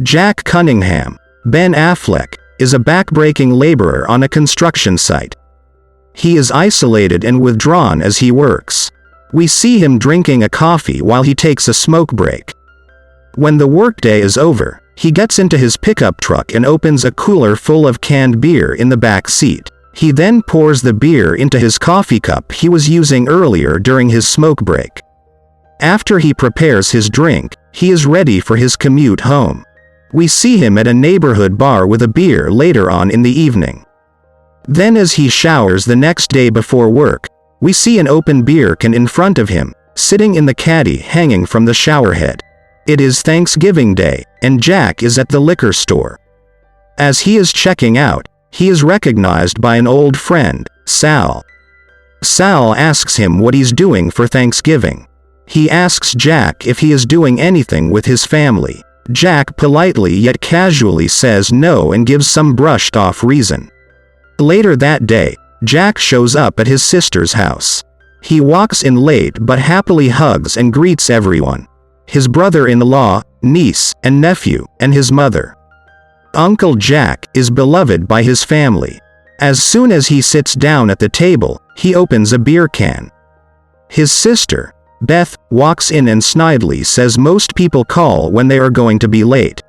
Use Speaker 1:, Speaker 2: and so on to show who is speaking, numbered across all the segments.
Speaker 1: Jack Cunningham, Ben Affleck, is a backbreaking laborer on a construction site. He is isolated and withdrawn as he works. We see him drinking a coffee while he takes a smoke break. When the workday is over, he gets into his pickup truck and opens a cooler full of canned beer in the back seat. He then pours the beer into his coffee cup he was using earlier during his smoke break. After he prepares his drink, he is ready for his commute home. We see him at a neighborhood bar with a beer later on in the evening. Then as he showers the next day before work, we see an open beer can in front of him, sitting in the caddy hanging from the shower head. It is Thanksgiving Day, and Jack is at the liquor store. As he is checking out, he is recognized by an old friend, Sal. Sal asks him what he's doing for Thanksgiving. He asks Jack if he is doing anything with his family. Jack politely yet casually says no and gives some brushed-off reason. Later that day, Jack shows up at his sister's house. He walks in late but happily hugs and greets everyone: his brother-in-law, niece, and nephew, and his mother. Uncle Jack is beloved by his family. As soon as he sits down at the table, he opens a beer can. His sister, Beth, walks in and snidely says most people call when they are going to be late.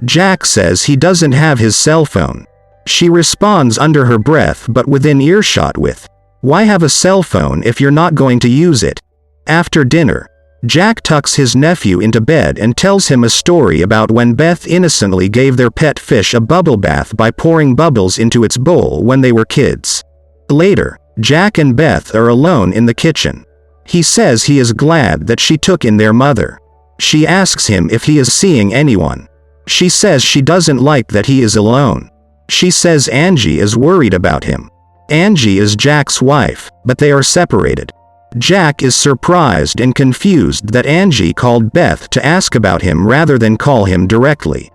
Speaker 1: Jack says he doesn't have his cell phone. She responds under her breath but within earshot with, "Why have a cell phone if you're not going to use it?" After dinner, Jack tucks his nephew into bed and tells him a story about when Beth innocently gave their pet fish a bubble bath by pouring bubbles into its bowl when they were kids. Later, Jack and Beth are alone in the kitchen. He says he is glad that she took in their mother. She asks him if he is seeing anyone. She says she doesn't like that he is alone. She says Angie is worried about him. Angie is Jack's wife, but they are separated. Jack is surprised and confused that Angie called Beth to ask about him rather than call him directly.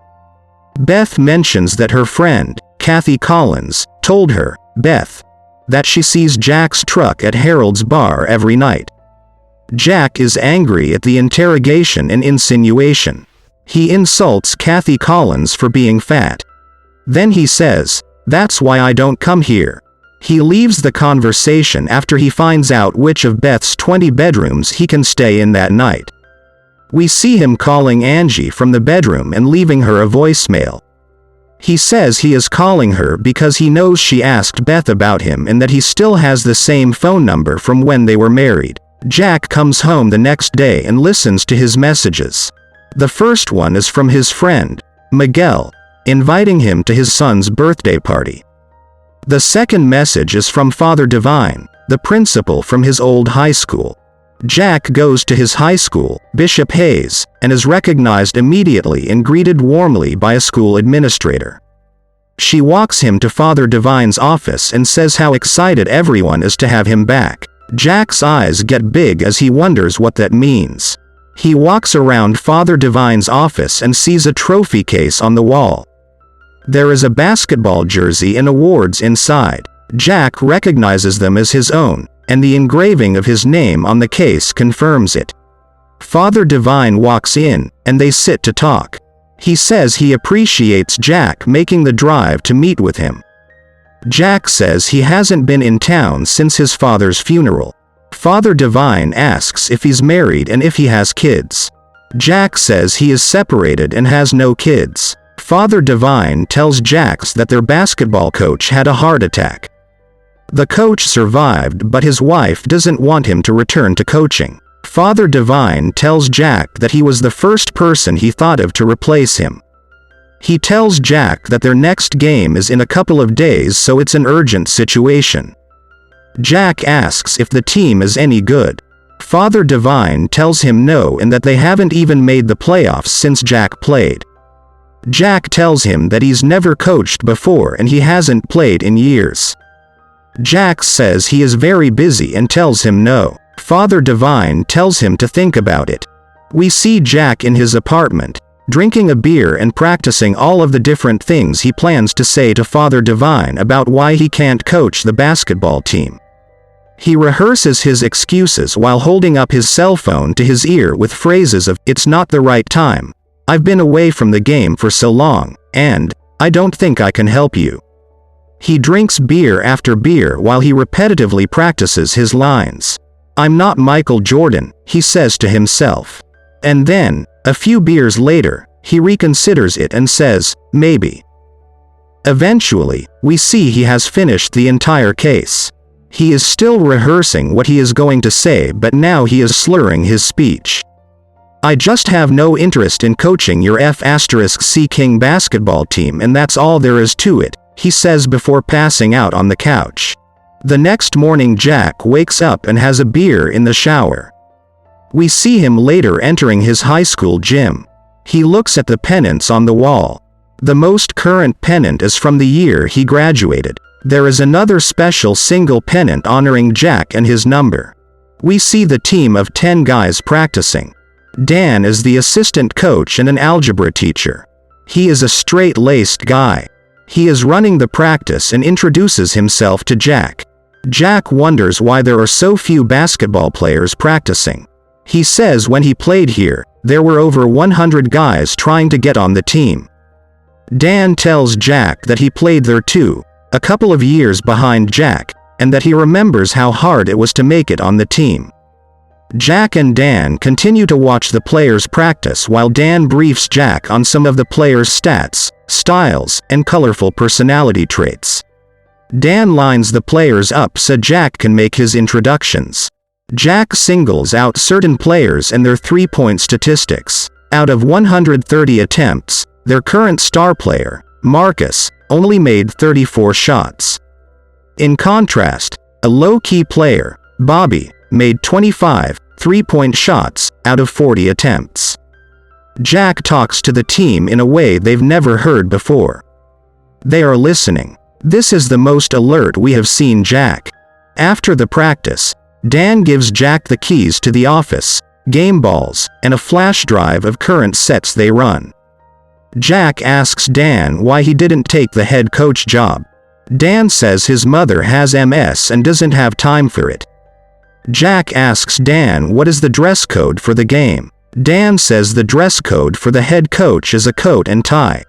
Speaker 1: Beth mentions that her friend, Kathy Collins, told her, Beth, that she sees Jack's truck at Harold's bar every night. Jack is angry at the interrogation and insinuation. He insults Kathy Collins for being fat. Then he says, "That's why I don't come here." He leaves the conversation after he finds out which of Beth's 20 bedrooms he can stay in that night. We see him calling Angie from the bedroom and leaving her a voicemail. He says he is calling her because he knows she asked Beth about him and that he still has the same phone number from when they were married. Jack comes home the next day and listens to his messages. The first one is from his friend, Miguel, inviting him to his son's birthday party. The second message is from Father Divine, the principal from his old high school. Jack goes to his high school, Bishop Hayes, and is recognized immediately and greeted warmly by a school administrator. She walks him to Father Divine's office and says how excited everyone is to have him back. Jack's eyes get big as he wonders what that means. He walks around Father Divine's office and sees a trophy case on the wall. There is a basketball jersey and awards inside. Jack recognizes them as his own, and the engraving of his name on the case confirms it. Father Divine walks in, and they sit to talk. He says he appreciates Jack making the drive to meet with him. Jack says he hasn't been in town since his father's funeral. Father Divine asks if he's married and if he has kids. Jack says he is separated and has no kids. Father Divine tells Jack that their basketball coach had a heart attack. The coach survived, but his wife doesn't want him to return to coaching. Father Divine tells Jack that he was the first person he thought of to replace him. He tells Jack that their next game is in a couple of days, so it's an urgent situation. Jack asks if the team is any good. Father Divine tells him no and that they haven't even made the playoffs since Jack played. Jack tells him that he's never coached before and he hasn't played in years. Jack says he is very busy and tells him no. Father Divine tells him to think about it. We see Jack in his apartment, drinking a beer and practicing all of the different things he plans to say to Father Divine about why he can't coach the basketball team. He rehearses his excuses while holding up his cell phone to his ear with phrases of, "It's not the right time. I've been away from the game for so long, and I don't think I can help you." He drinks beer after beer while he repetitively practices his lines. "I'm not Michael Jordan," he says to himself. And then, a few beers later, he reconsiders it and says, "Maybe." Eventually, we see he has finished the entire case. He is still rehearsing what he is going to say, but now he is slurring his speech. "I just have no interest in coaching your F*C King basketball team, and that's all there is to it," he says before passing out on the couch. The next morning Jack wakes up and has a beer in the shower. We see him later entering his high school gym. He looks at the pennants on the wall. The most current pennant is from the year he graduated. There is another special single pennant honoring Jack and his number. We see the team of 10 guys practicing. Dan is the assistant coach and an algebra teacher. He is a straight-laced guy. He is running the practice and introduces himself to Jack. Jack wonders why there are so few basketball players practicing. He says when he played here, there were over 100 guys trying to get on the team. Dan tells Jack that he played there too, a couple of years behind Jack, and that he remembers how hard it was to make it on the team. Jack and Dan continue to watch the players practice while Dan briefs Jack on some of the players' stats, styles, and colorful personality traits. Dan lines the players up so Jack can make his introductions. Jack singles out certain players and their three-point statistics. Out of 130 attempts, their current star player, Marcus, only made 34 shots. In contrast, a low-key player, Bobby, made 25 three-point shots out of 40 attempts. Jack talks to the team in a way they've never heard before. They are listening. This is the most alert we have seen Jack. After the practice, Dan gives Jack the keys to the office, game balls, and a flash drive of current sets they run. Jack asks Dan why he didn't take the head coach job. Dan says his mother has MS and doesn't have time for it. Jack asks Dan what is the dress code for the game. Dan says the dress code for the head coach is a coat and tie.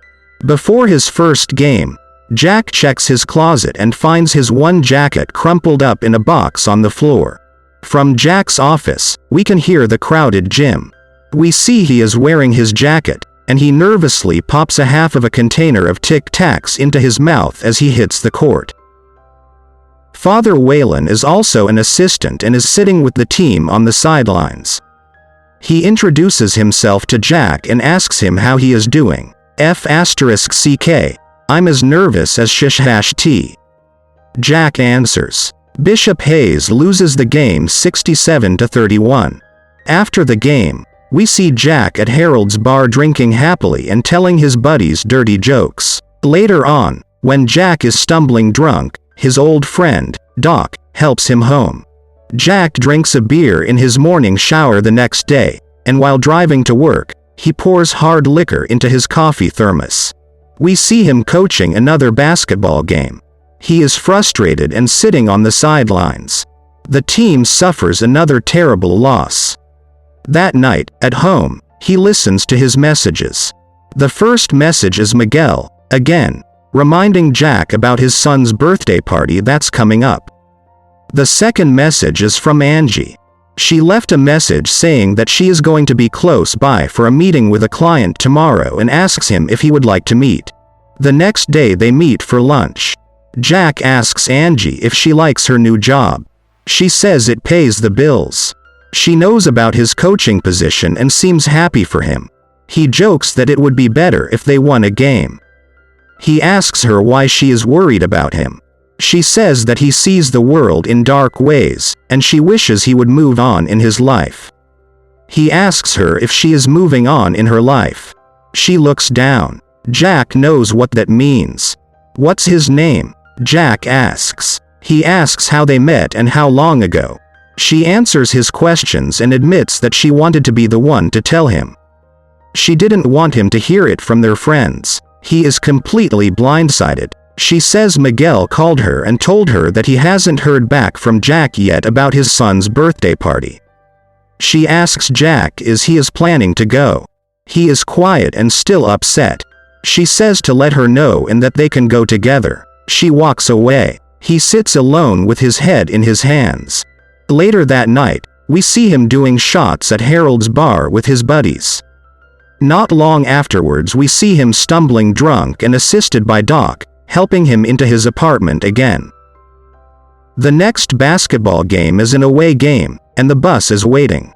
Speaker 1: Before his first game, Jack checks his closet and finds his one jacket crumpled up in a box on the floor. From Jack's office, we can hear the crowded gym. We see he is wearing his jacket, and he nervously pops a half of a container of Tic Tacs into his mouth as he hits the court. Father Whalen is also an assistant and is sitting with the team on the sidelines. He introduces himself to Jack and asks him how he is doing. F*CK, I'm as nervous as *T. Jack answers. Bishop Hayes loses the game 67-31. After the game, we see Jack at Harold's bar drinking happily and telling his buddies dirty jokes. Later on, when Jack is stumbling drunk, his old friend, Doc, helps him home. Jack drinks a beer in his morning shower the next day, and while driving to work, he pours hard liquor into his coffee thermos. We see him coaching another basketball game. He is frustrated and sitting on the sidelines. The team suffers another terrible loss. That night, at home, he listens to his messages. The first message is Miguel, again, reminding Jack about his son's birthday party that's coming up. The second message is from Angie. She left a message saying that she is going to be close by for a meeting with a client tomorrow and asks him if he would like to meet. The next day they meet for lunch. Jack asks Angie if she likes her new job. She says it pays the bills. She knows about his coaching position and seems happy for him. He jokes that it would be better if they won a game. He asks her why she is worried about him. She says that he sees the world in dark ways, and she wishes he would move on in his life. He asks her if she is moving on in her life. She looks down. Jack knows what that means. What's his name? Jack asks. He asks how they met and how long ago. She answers his questions and admits that she wanted to be the one to tell him. She didn't want him to hear it from their friends. He is completely blindsided. She says Miguel called her and told her that he hasn't heard back from Jack yet about his son's birthday party. She asks Jack if he is planning to go. He is quiet and still upset. She says to let her know and that they can go together. She walks away. He sits alone with his head in his hands. Later that night, we see him doing shots at Harold's bar with his buddies. Not long afterwards we see him stumbling drunk and assisted by Doc, helping him into his apartment again. The next basketball game is an away game, and the bus is waiting.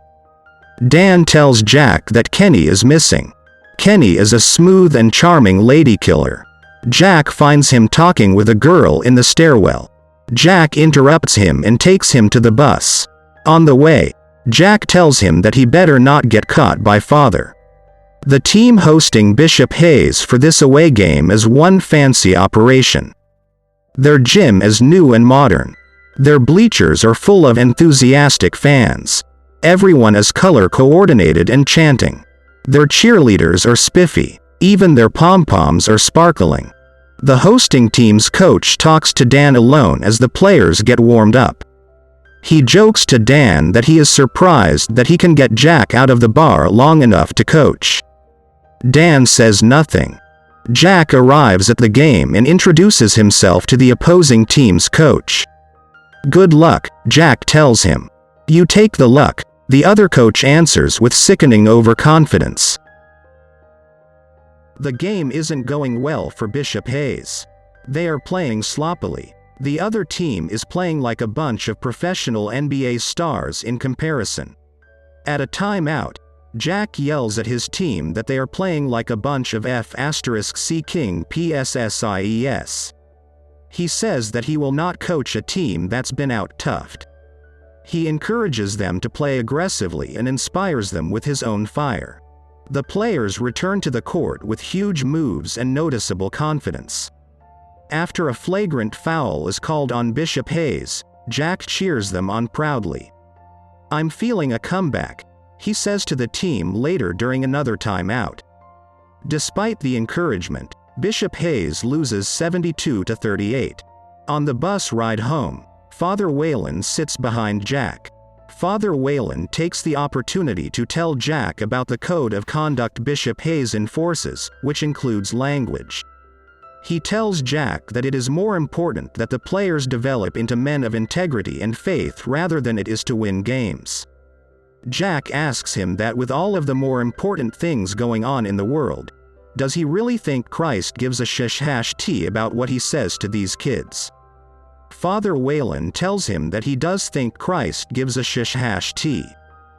Speaker 1: Dan tells Jack that Kenny is missing. Kenny is a smooth and charming lady killer. Jack finds him talking with a girl in the stairwell. Jack interrupts him and takes him to the bus. On the way, Jack tells him that he better not get caught by Father. The team hosting Bishop Hayes for this away game is one fancy operation. Their gym is new and modern. Their bleachers are full of enthusiastic fans. Everyone is color coordinated and chanting. Their cheerleaders are spiffy. Even their pom-poms are sparkling. The hosting team's coach talks to Dan alone as the players get warmed up. He jokes to Dan that he is surprised that he can get Jack out of the bar long enough to coach. Dan says nothing. Jack arrives at the game and introduces himself to the opposing team's coach. "Good luck," Jack tells him. "You take the luck," the other coach answers with sickening overconfidence. The game isn't going well for Bishop Hayes. They are playing sloppily. The other team is playing like a bunch of professional NBA stars in comparison. At a timeout, Jack yells at his team that they are playing like a bunch of F*** King PSSIES. He says that he will not coach a team that's been out-toughed. He encourages them to play aggressively and inspires them with his own fire. The players return to the court with huge moves and noticeable confidence. After a flagrant foul is called on Bishop Hayes, Jack cheers them on proudly. "I'm feeling a comeback," he says to the team later during another timeout. Despite the encouragement, Bishop Hayes loses 72-38. On the bus ride home, Father Whalen sits behind Jack. Father Whalen takes the opportunity to tell Jack about the code of conduct Bishop Hayes enforces, which includes language. He tells Jack that it is more important that the players develop into men of integrity and faith rather than it is to win games. Jack asks him that with all of the more important things going on in the world, does he really think Christ gives a shish-hash-tea about what he says to these kids? Father Whalen tells him that he does think Christ gives a shish-hash-tea.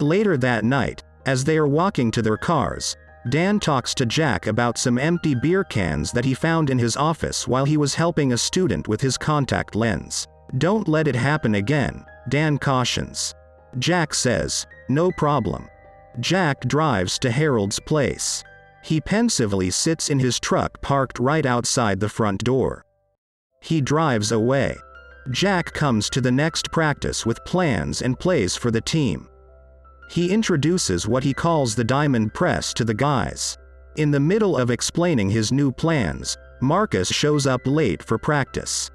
Speaker 1: Later that night, as they are walking to their cars, Dan talks to Jack about some empty beer cans that he found in his office while he was helping a student with his contact lens. "Don't let it happen again," Dan cautions. Jack says, "No problem." Jack drives to Harold's place. He pensively sits in his truck parked right outside the front door. He drives away. Jack comes to the next practice with plans and plays for the team. He introduces what he calls the diamond press to the guys. In the middle of explaining his new plans, Marcus shows up late for practice.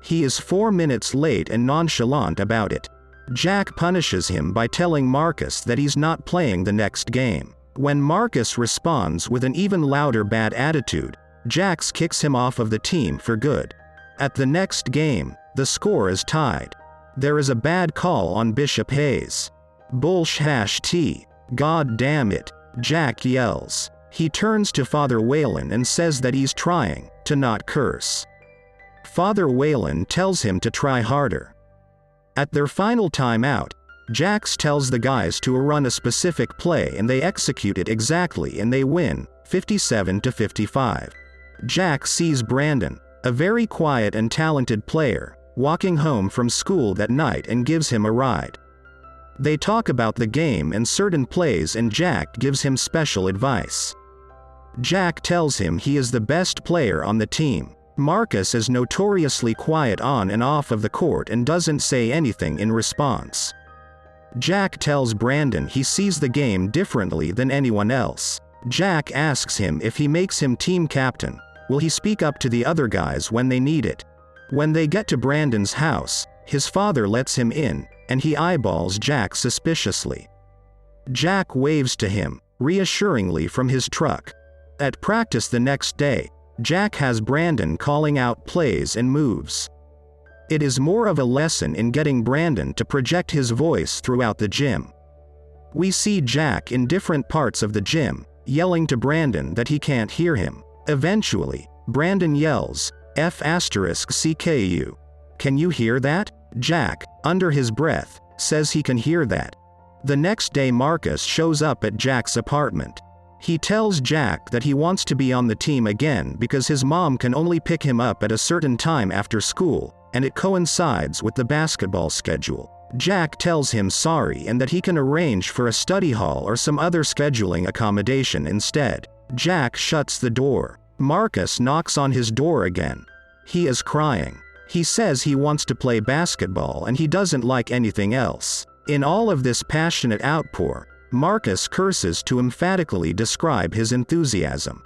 Speaker 1: He is 4 minutes late and nonchalant about it. Jack punishes him by telling Marcus that he's not playing the next game. When Marcus responds with an even louder bad attitude, Jack kicks him off of the team for good. At the next game, the score is tied. There is a bad call on Bishop Hayes. "Bullsh-hash-tea, God damn it," Jack yells. He turns to Father Whalen and says that he's trying to not curse. Father Whalen tells him to try harder. At their final timeout, Jax tells the guys to run a specific play and they execute it exactly and they win, 57-55. Jack sees Brandon, a very quiet and talented player, walking home from school that night and gives him a ride. They talk about the game and certain plays and Jack gives him special advice. Jack tells him he is the best player on the team. Marcus is notoriously quiet on and off of the court and doesn't say anything in response. Jack tells Brandon he sees the game differently than anyone else. Jack asks him if he makes him team captain, will he speak up to the other guys when they need it? When they get to Brandon's house, his father lets him in, and he eyeballs Jack suspiciously. Jack waves to him, reassuringly from his truck. At practice the next day, Jack has Brandon calling out plays and moves. It is more of a lesson in getting Brandon to project his voice throughout the gym. We see Jack in different parts of the gym, yelling to Brandon that he can't hear him. Eventually, Brandon yells, F***CKU. Can you hear that? Jack, under his breath, says he can hear that. The next day Marcus shows up at Jack's apartment. He tells Jack that he wants to be on the team again because his mom can only pick him up at a certain time after school, and it coincides with the basketball schedule. Jack tells him sorry and that he can arrange for a study hall or some other scheduling accommodation instead. Jack shuts the door. Marcus knocks on his door again. He is crying. He says he wants to play basketball and he doesn't like anything else. In all of this passionate outpour, Marcus curses to emphatically describe his enthusiasm.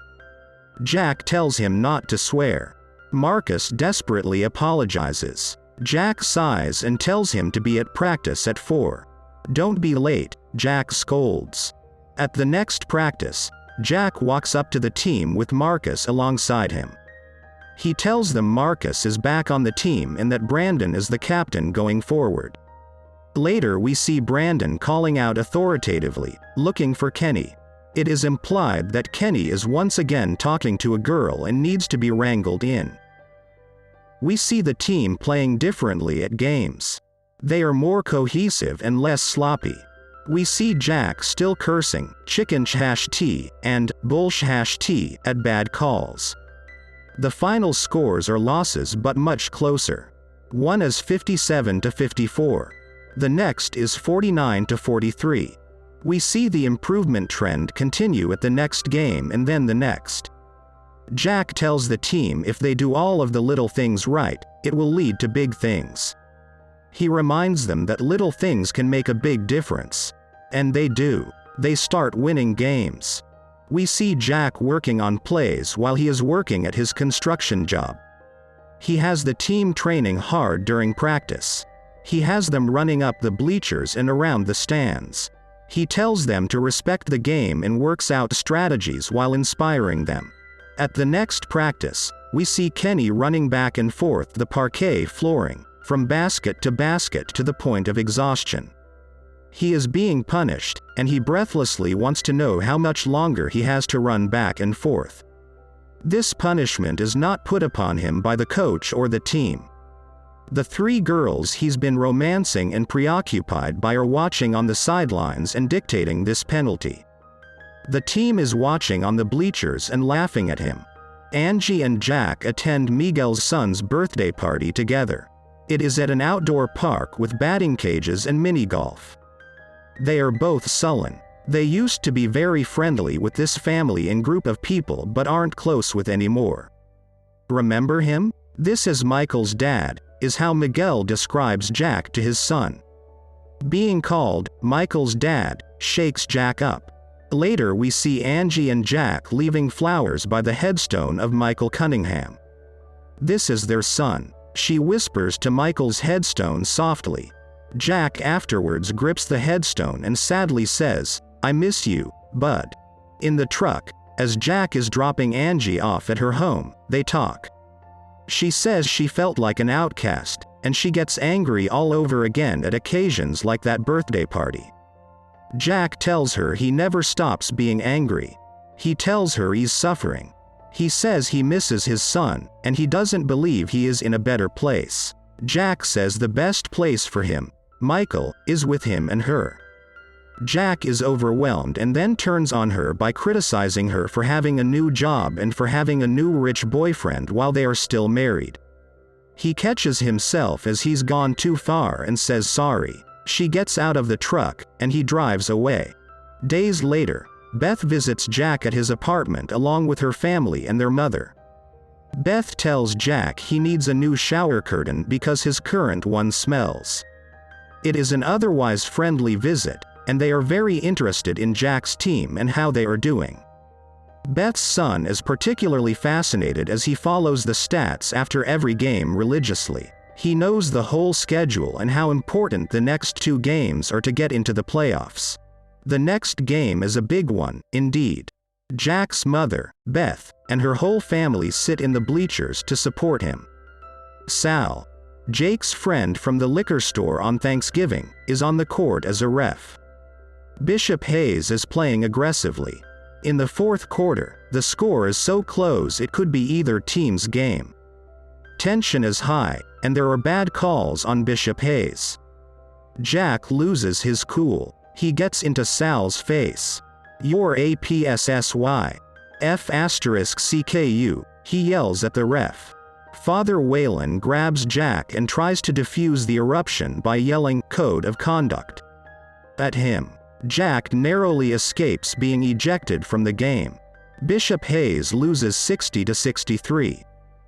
Speaker 1: Jack tells him not to swear. Marcus desperately apologizes. Jack sighs and tells him to be at practice at 4. Don't be late, Jack scolds. At the next practice, Jack walks up to the team with Marcus alongside him. He tells them Marcus is back on the team and that Brandon is the captain going forward. Later we see Brandon calling out authoritatively, looking for Kenny. It is implied that Kenny is once again talking to a girl and needs to be wrangled in. We see the team playing differently at games. They are more cohesive and less sloppy. We see Jack still cursing, chicken-sh-t, and bull-sh-t at bad calls. The final scores are losses but much closer. One is 57-54. The next is 49-43. We see the improvement trend continue at the next game and then the next. Jack tells the team if they do all of the little things right, it will lead to big things. He reminds them that little things can make a big difference. And they do. They start winning games. We see Jack working on plays while he is working at his construction job. He has the team training hard during practice. He has them running up the bleachers and around the stands. He tells them to respect the game and works out strategies while inspiring them. At the next practice, we see Kenny running back and forth the parquet flooring, from basket to the point of exhaustion. He is being punished, and he breathlessly wants to know how much longer he has to run back and forth. This punishment is not put upon him by the coach or the team. The 3 girls he's been romancing and preoccupied by are watching on the sidelines and dictating this penalty. The team is watching on the bleachers and laughing at him. Angie and Jack attend Miguel's son's birthday party together. It is at an outdoor park with batting cages and mini-golf. They are both sullen. They used to be very friendly with this family and group of people but aren't close with anymore. Remember him? This is Michael's dad, is how Miguel describes Jack to his son. Being called Michael's dad shakes Jack up. Later we see Angie and Jack leaving flowers by the headstone of Michael Cunningham. This is their son. She whispers to Michael's headstone softly. Jack afterwards grips the headstone and sadly says, "I miss you, bud." In the truck, as Jack is dropping Angie off at her home, they talk. She says she felt like an outcast, and she gets angry all over again at occasions like that birthday party. Jack tells her he never stops being angry. He tells her he's suffering. He says he misses his son, and he doesn't believe he is in a better place. Jack says the best place for him, Michael, is with him and her. Jack is overwhelmed and then turns on her by criticizing her for having a new job and for having a new rich boyfriend while they are still married. He catches himself as he's gone too far and says sorry. She gets out of the truck, and he drives away. Days later, Beth visits Jack at his apartment along with her family and their mother. Beth tells Jack he needs a new shower curtain because his current one smells. It is an otherwise friendly visit, and they are very interested in Jack's team and how they are doing. Beth's son is particularly fascinated as he follows the stats after every game religiously. He knows the whole schedule and how important the next 2 games are to get into the playoffs. The next game is a big one, indeed. Jack's mother, Beth, and her whole family sit in the bleachers to support him. Sal, Jake's friend from the liquor store on Thanksgiving, is on the court as a ref. Bishop Hayes is playing aggressively. In the fourth quarter, the score is so close it could be either team's game. Tension is high, and there are bad calls on Bishop Hayes. Jack loses his cool. He gets into Sal's face. "You're a PSSY. F***CKU, he yells at the ref. Father Whalen grabs Jack and tries to defuse the eruption by yelling, "Code of conduct," at him. Jack narrowly escapes being ejected from the game. Bishop Hayes loses 60-63.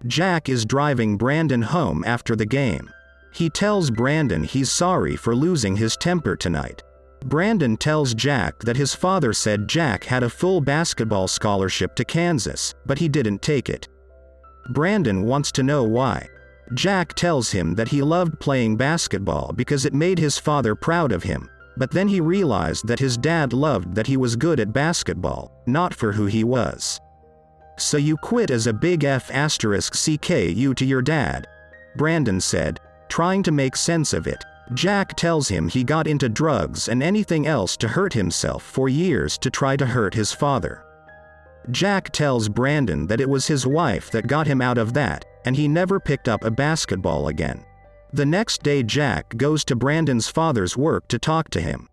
Speaker 1: Jack is driving Brandon home after the game. He tells Brandon he's sorry for losing his temper tonight. Brandon tells Jack that his father said Jack had a full basketball scholarship to Kansas, but he didn't take it. Brandon wants to know why. Jack tells him that he loved playing basketball because it made his father proud of him, but then he realized that his dad loved that he was good at basketball, not for who he was. "So you quit as a big F***CKU to your dad," Brandon said, trying to make sense of it. Jack tells him he got into drugs and anything else to hurt himself for years to try to hurt his father. Jack tells Brandon that it was his wife that got him out of that, and he never picked up a basketball again. The next day Jack goes to Brandon's father's work to talk to him.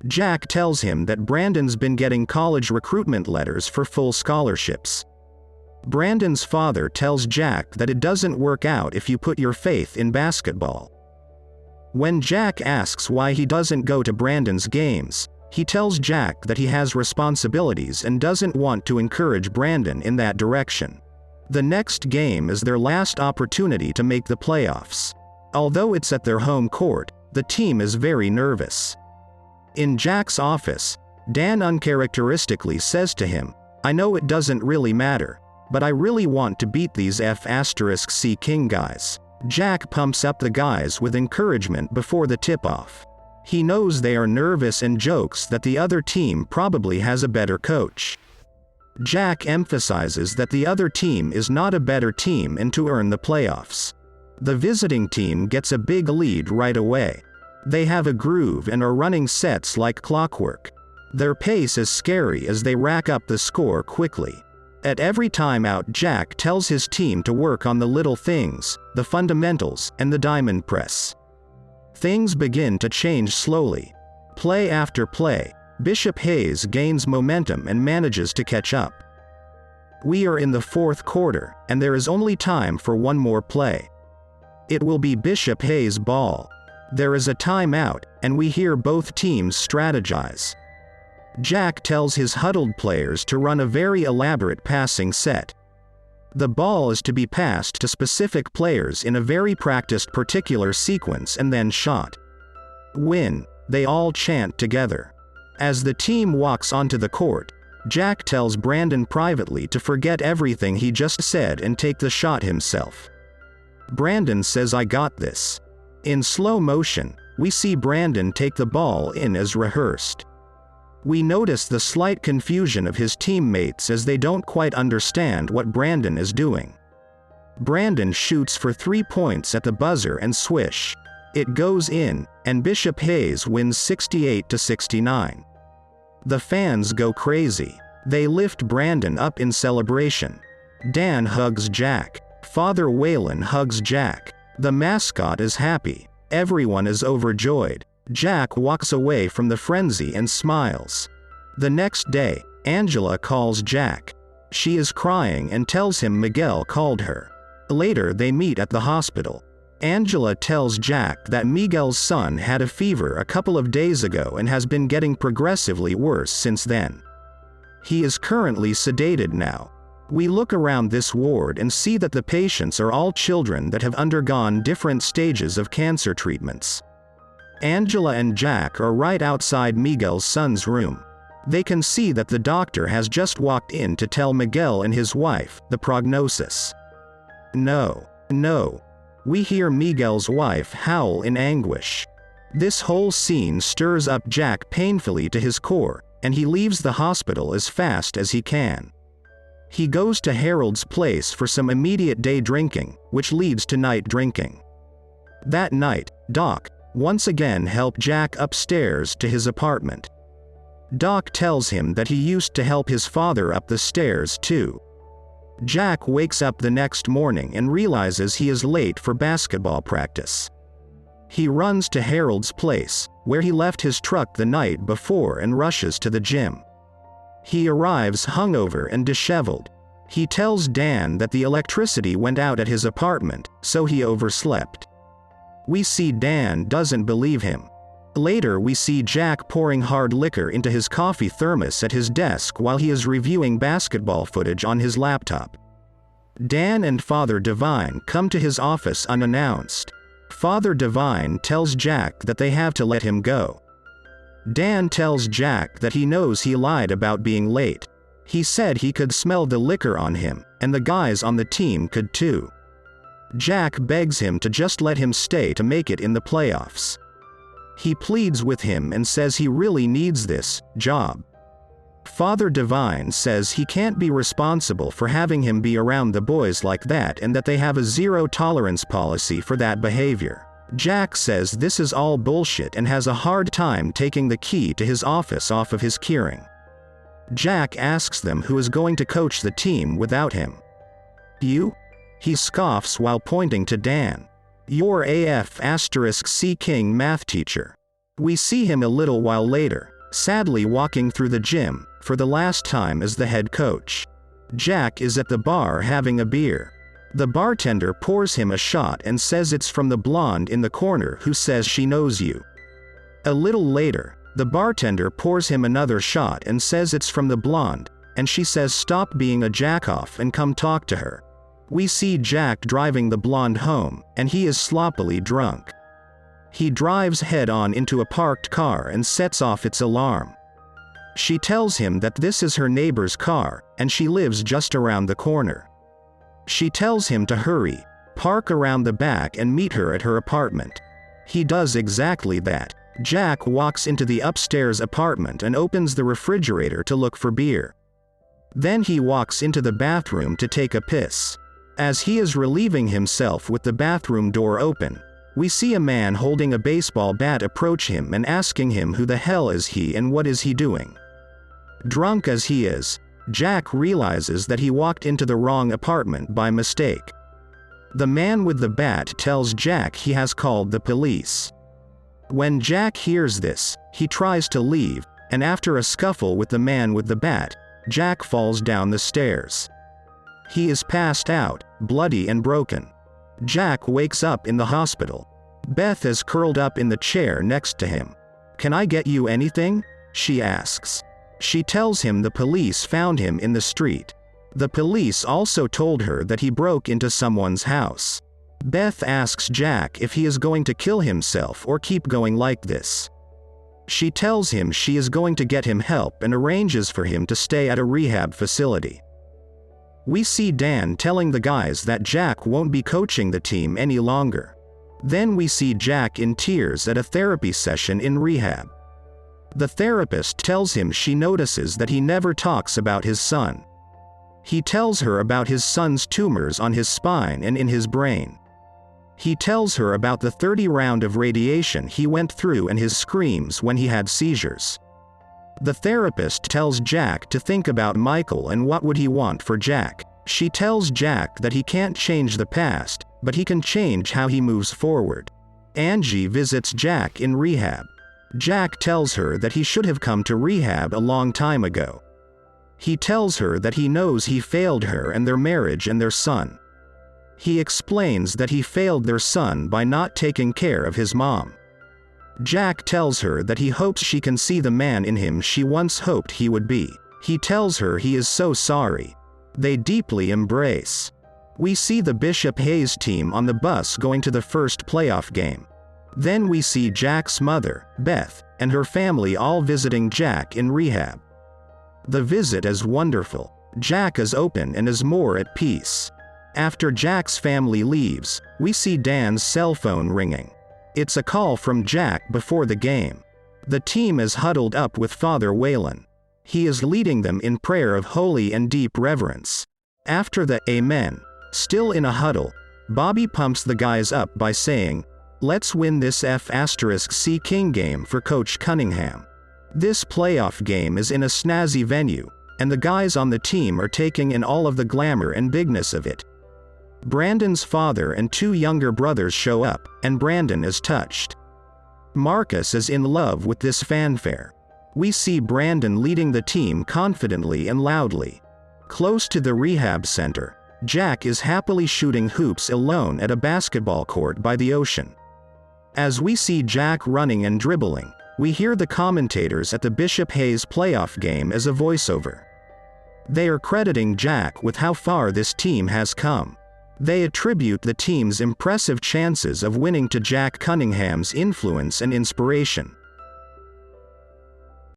Speaker 1: Jack tells him that Brandon's been getting college recruitment letters for full scholarships. Brandon's father tells Jack that it doesn't work out if you put your faith in basketball. When Jack asks why he doesn't go to Brandon's games, he tells Jack that he has responsibilities and doesn't want to encourage Brandon in that direction. The next game is their last opportunity to make the playoffs. Although it's at their home court, the team is very nervous. In Jack's office, Dan uncharacteristically says to him, "I know it doesn't really matter, but I really want to beat these F***C King guys." Jack pumps up the guys with encouragement before the tip-off. He knows they are nervous and jokes that the other team probably has a better coach. Jack emphasizes that the other team is not a better team and to earn the playoffs. The visiting team gets a big lead right away. They have a groove and are running sets like clockwork. Their pace is scary as they rack up the score quickly. At every timeout, Jack tells his team to work on the little things, the fundamentals, and the diamond press. Things begin to change slowly. Play after play, Bishop Hayes gains momentum and manages to catch up. We are in the fourth quarter, and there is only time for one more play. It will be Bishop Hayes' ball. There is a timeout, and we hear both teams strategize. Jack tells his huddled players to run a very elaborate passing set. The ball is to be passed to specific players in a very practiced particular sequence and then shot. "Win," they all chant together. As the team walks onto the court, Jack tells Brandon privately to forget everything he just said and take the shot himself. Brandon says, "I got this." In slow motion, we see Brandon take the ball in as rehearsed. We notice the slight confusion of his teammates as they don't quite understand what Brandon is doing. Brandon shoots for 3 points at the buzzer and swish. It goes in, and Bishop Hayes wins 68-69. The fans go crazy. They lift Brandon up in celebration. Dan hugs Jack. Father Whalen hugs Jack. The mascot is happy. Everyone is overjoyed. Jack walks away from the frenzy and smiles. The next day, Angela calls Jack. She is crying and tells him Miguel called her. Later they meet at the hospital. Angela tells Jack that Miguel's son had a fever a couple of days ago and has been getting progressively worse since then. He is currently sedated now. We look around this ward and see that the patients are all children that have undergone different stages of cancer treatments. Angela and Jack are right outside Miguel's son's room. They can see that the doctor has just walked in to tell Miguel and his wife the prognosis. No. We hear Miguel's wife howl in anguish. This whole scene stirs up Jack painfully to his core, and he leaves the hospital as fast as he can. He goes to Harold's place for some immediate day drinking, which leads to night drinking. That night, Doc once again helped Jack upstairs to his apartment. Doc tells him that he used to help his father up the stairs too. Jack wakes up the next morning and realizes he is late for basketball practice. He runs to Harold's place, where he left his truck the night before, and rushes to the gym. He arrives hungover and disheveled. He tells Dan that the electricity went out at his apartment, so he overslept. We see Dan doesn't believe him. Later we see Jack pouring hard liquor into his coffee thermos at his desk while he is reviewing basketball footage on his laptop. Dan and Father Divine come to his office unannounced. Father Divine tells Jack that they have to let him go. Dan tells Jack that he knows he lied about being late. He said he could smell the liquor on him, and the guys on the team could too. Jack begs him to just let him stay to make it in the playoffs. He pleads with him and says he really needs this job. Father Divine says he can't be responsible for having him be around the boys like that, and that they have a zero-tolerance policy for that behavior. Jack says this is all bullshit and has a hard time taking the key to his office off of his keyring. Jack asks them who is going to coach the team without him. You? He scoffs while pointing to Dan. Your AF*C King math teacher. We see him a little while later, sadly walking through the gym, for the last time as the head coach. Jack is at the bar having a beer. The bartender pours him a shot and says it's from the blonde in the corner who says she knows you. A little later, the bartender pours him another shot and says it's from the blonde, and she says stop being a jackoff and come talk to her. We see Jack driving the blonde home, and he is sloppily drunk. He drives head-on into a parked car and sets off its alarm. She tells him that this is her neighbor's car, and she lives just around the corner. She tells him to hurry, park around the back and meet her at her apartment. He does exactly that. Jack walks into the upstairs apartment and opens the refrigerator to look for beer. Then he walks into the bathroom to take a piss. As he is relieving himself with the bathroom door open, we see a man holding a baseball bat approach him and asking him who the hell is he and what is he doing. Drunk as he is, Jack realizes that he walked into the wrong apartment by mistake. The man with the bat tells Jack he has called the police. When Jack hears this, he tries to leave, and after a scuffle with the man with the bat, Jack falls down the stairs. He is passed out, bloody and broken. Jack wakes up in the hospital. Beth is curled up in the chair next to him. "Can I get you anything?" she asks. She tells him the police found him in the street. The police also told her that he broke into someone's house. Beth asks Jack if he is going to kill himself or keep going like this. She tells him she is going to get him help and arranges for him to stay at a rehab facility. We see Dan telling the guys that Jack won't be coaching the team any longer. Then we see Jack in tears at a therapy session in rehab. The therapist tells him she notices that he never talks about his son. He tells her about his son's tumors on his spine and in his brain. He tells her about the 30 round of radiation he went through and his screams when he had seizures. The therapist tells Jack to think about Michael and what would he want for Jack. She tells Jack that he can't change the past, but he can change how he moves forward. Angie visits Jack in rehab. Jack tells her that he should have come to rehab a long time ago. He tells her that he knows he failed her and their marriage and their son. He explains that he failed their son by not taking care of his mom. Jack tells her that he hopes she can see the man in him she once hoped he would be. He tells her he is so sorry. They deeply embrace. We see the Bishop Hayes team on the bus going to the first playoff game. Then we see Jack's mother, Beth, and her family all visiting Jack in rehab. The visit is wonderful. Jack is open and is more at peace. After Jack's family leaves, we see Dan's cell phone ringing. It's a call from Jack before the game. The team is huddled up with Father Whalen. He is leading them in prayer of holy and deep reverence. After the Amen, still in a huddle, Bobby pumps the guys up by saying, "Let's win this F*C King game for Coach Cunningham." This playoff game is in a snazzy venue, and the guys on the team are taking in all of the glamour and bigness of it. Brandon's father and 2 younger brothers show up, and Brandon is touched. Marcus is in love with this fanfare. We see Brandon leading the team confidently and loudly. Close to the rehab center, Jack is happily shooting hoops alone at a basketball court by the ocean. As we see Jack running and dribbling, we hear the commentators at the Bishop Hayes playoff game as a voiceover. They are crediting Jack with how far this team has come. They attribute the team's impressive chances of winning to Jack Cunningham's influence and inspiration.